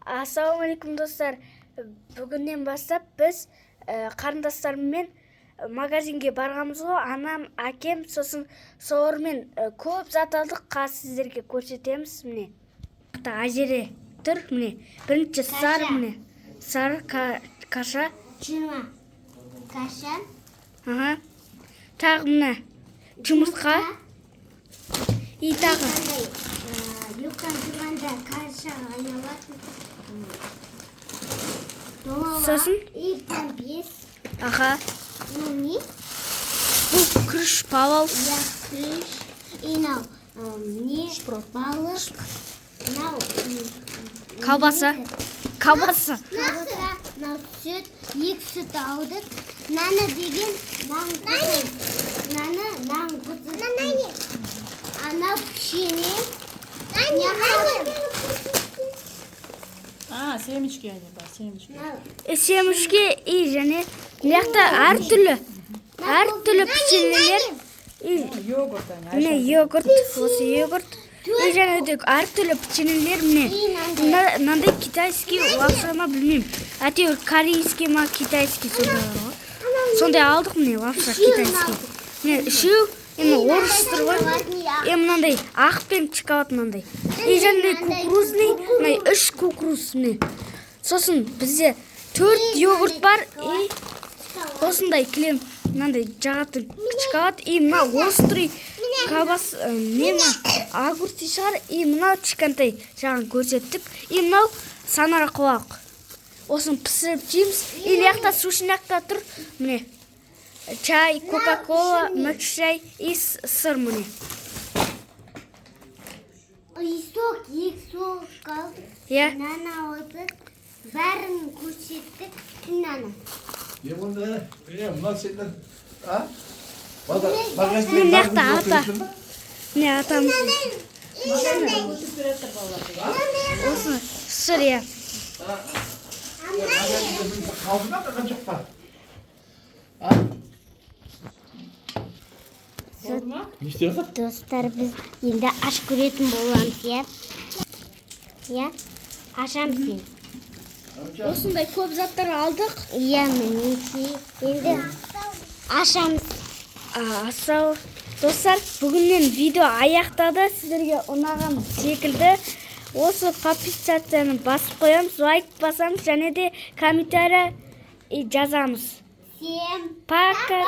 Ассалаумалейкум достар. Бүгіннен бастап біз қарындастарыммен магазинге барғанбыз ғой. Анам, әкем, сосын солармен көп зат алдық. Қазір сіздерге көрсетеміз. Міне. Әжере тұр. Міне. Бірінші сары, міне. Сары каша. Чырма. Каша. Ага. Тағы міне. Жұмыртқа. И тағы. Юқан тұрғанда каша айналатын. Сосын? И там бес. Аха. Ну, не? Бұл күріш, павал. Я крыш. И нау. Не? Балық. Нау. Колбаса. Колбаса. Колбаса. Нау сүт. Екі сүт алдық. Нана деген нан құты. Нан құты. Анау пшене. Семечки они, да, семечки. Семушке и және мыяқта әртүрлі печеньелер. Йогурт они. Міне йогурт, осы йогурт. И және де әртүрлі печеньелер міне. Мынандай китайский лапшаны білмеймін. Әйтеуір корейский ма, китайский сондай бар ғой. Сондай алдық міне лапша китайский. Міне үшеу орыстыр ғой. Мынандай ақ пен шоколад мынандай. И және кукурузный, мындай 3 кукуруз міне. Сосын бізде 4 йогурт бар. И осындай кілем мынандай жағатын шоколад. И мына острый колбас, огурцы шығар. И мынау кішкентай жағын көрсеттік. И мынау санара құлақ. Осын пісіріп жейміз. И мыяқта сушинақта тұр. Міне. Чай, кока-кола, мөкшай и сыр міне. Сок, екі сок қалды. Нана отыр. Бәрін көрсеттік. Нана. Не болды? Мына сенден, Міне ата. Міне атам. Осы сыр, я. Қалдыңа қаған жоқ па? Не істейді? Достар, біз енді аш көретін боламыз, я? Ашамыз енді. Осындай көп заттар алдық. Я, мінекей. Енді ашамыз. Асау достар, бүгіннен видео аяқтады. Сіздерге ұнаған секілді. Осы подписацияны басып қоямыз, лайк басамыз, және де комментарий жазамыз. Всем Пока!